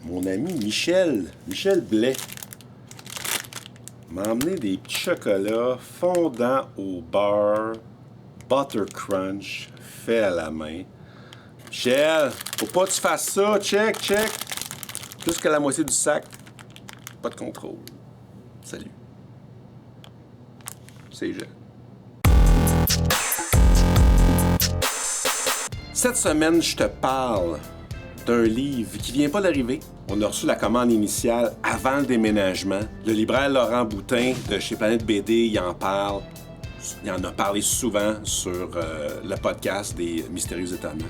mon ami Michel Blais, m'a emmené des petits chocolats fondants au beurre, butter crunch, fait à la main. Michel, faut pas que tu fasses ça, check. Plus que la moitié du sac, pas de contrôle. Salut. C'est jeune. Cette semaine, je te parle d'un livre qui vient pas d'arriver. On a reçu la commande initiale avant le déménagement. Le libraire Laurent Boutin de chez Planète BD, il en parle. Il en a parlé souvent sur le podcast des Mystérieux Étonnants.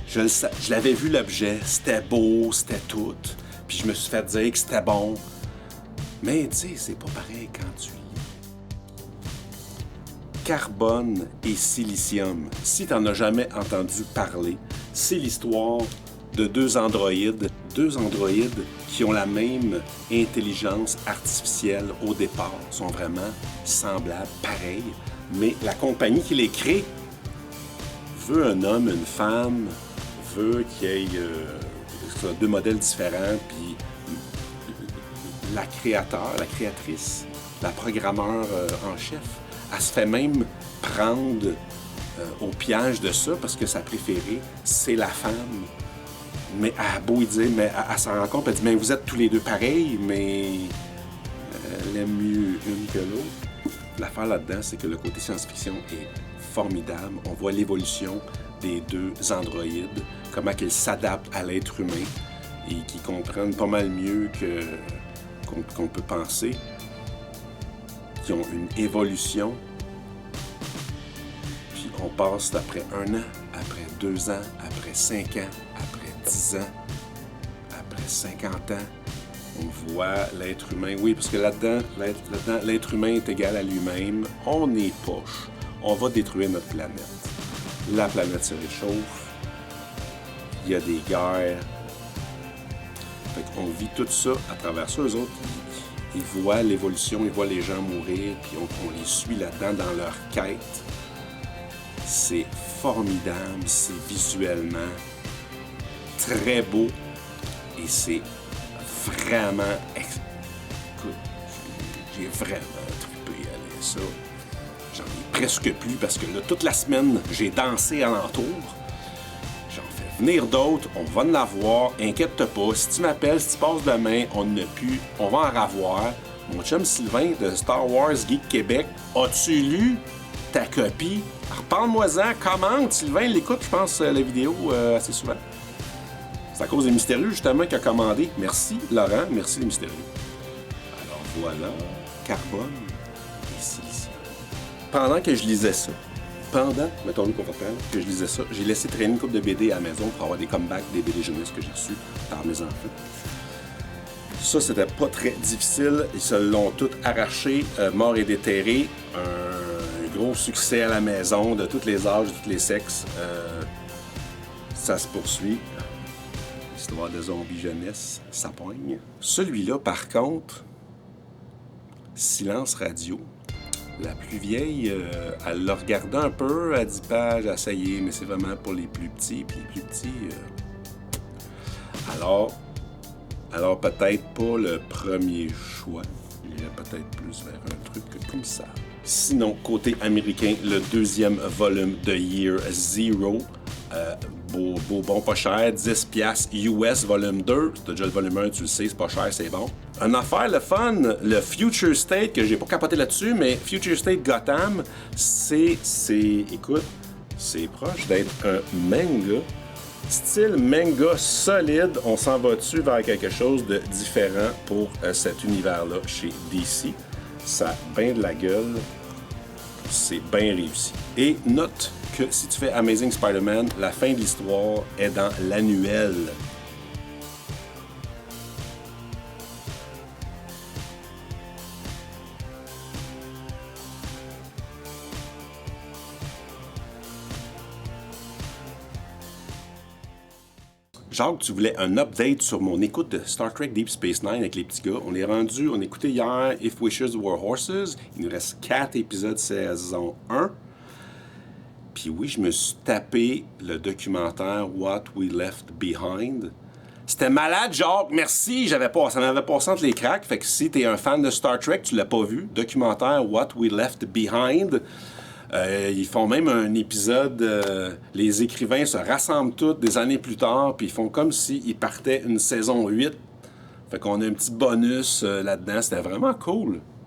Je l'avais vu l'objet, c'était beau, c'était tout. Puis je me suis fait dire que c'était bon. Mais tu sais, c'est pas pareil quand tu lis. Carbone et silicium. Si t'en as jamais entendu parler, c'est l'histoire de deux androïdes qui ont la même intelligence artificielle au départ, sont vraiment semblables, pareils, mais la compagnie qui les crée veut un homme, une femme, veut qu'il y ait deux modèles différents, puis la créatrice, la programmeur en chef, elle se fait même prendre au piège de ça parce que sa préférée, c'est la femme. Mais elle a beau y dire, mais elle s'en rend compte, elle dit, mais vous êtes tous les deux pareils, mais elle aime mieux une que l'autre. L'affaire là-dedans, c'est que le côté science-fiction est formidable. On voit l'évolution des deux androïdes, comment ils s'adaptent à l'être humain et qu'ils comprennent pas mal mieux qu'on peut penser, qui ont une évolution. Puis on passe après 1 an, après 2 ans, après 5 ans, après 10 ans, après 50 ans. On voit l'être humain. Oui, parce que là-dedans, l'être humain est égal à lui-même. On est poche. On va détruire notre planète. La planète se réchauffe. Il y a des guerres. Fait qu'on vit tout ça à travers ça. Eux autres, ils voient l'évolution, ils voient les gens mourir, puis on les suit là-dedans dans leur quête. C'est formidable, c'est visuellement très beau et c'est vraiment... Écoute, j'ai vraiment trippé à lire ça. J'en ai presque plus parce que là, toute la semaine, j'ai dansé alentour. J'en fais venir d'autres, on va en avoir, inquiète-toi pas. Si tu m'appelles, si tu passes demain, on n'a plus, on va en avoir. Mon chum Sylvain de Star Wars Geek Québec, as-tu lu ta copie? Reparle-moi-en, commente. Sylvain l'écoute, je pense, la vidéo assez souvent. C'est à cause des Mystérieux, justement, qu'il a commandé. Merci, Laurent. Merci, les Mystérieux. Alors, voilà. Carbone et silicium. Pendant que je lisais ça, mettons-nous confortable, que je lisais ça, j'ai laissé traîner une couple de BD à la maison pour avoir des comebacks des BD jeunesse que j'ai reçus par mes enfants. Ça, c'était pas très difficile. Ils se l'ont tout arraché, mort et déterré. Un gros succès à la maison, de tous les âges, de tous les sexes. Ça se poursuit. Histoire de zombies jeunesse, ça poigne. Celui-là, par contre, Silence Radio. La plus vieille, elle l'a regardé un peu à 10 pages, ça y est, mais c'est vraiment pour les plus petits. Puis les plus petits... Alors, peut-être pas le premier choix. J'irais peut-être plus vers un truc comme ça. Sinon, côté américain, le deuxième volume de Year Zero. Beau, bon, pas cher, 10$ US, volume 2. C'est déjà le volume 1, tu le sais, c'est pas cher, c'est bon. Une affaire, le fun, le Future State, que j'ai pas capoté là-dessus, mais Future State Gotham, écoute, c'est proche d'être un manga. Style manga solide, on s'en va dessus vers quelque chose de différent pour cet univers-là chez DC. Ça a bien de la gueule, c'est bien réussi. Et note que si tu fais Amazing Spider-Man, la fin de l'histoire est dans l'annuel. Jacques, tu voulais un update sur mon écoute de Star Trek Deep Space Nine avec les petits gars. On a écouté hier If Wishes Were Horses. Il nous reste 4 épisodes saison 1. Puis oui, je me suis tapé le documentaire What We Left Behind. C'était malade, Jacques. Merci. Ça m'avait passé entre les cracks. Fait que si t'es un fan de Star Trek, tu l'as pas vu. Documentaire What We Left Behind. Ils font même un épisode. Les écrivains se rassemblent tous des années plus tard. Puis ils font comme s'ils partaient une saison 8. Fait qu'on a un petit bonus là-dedans. C'était vraiment cool.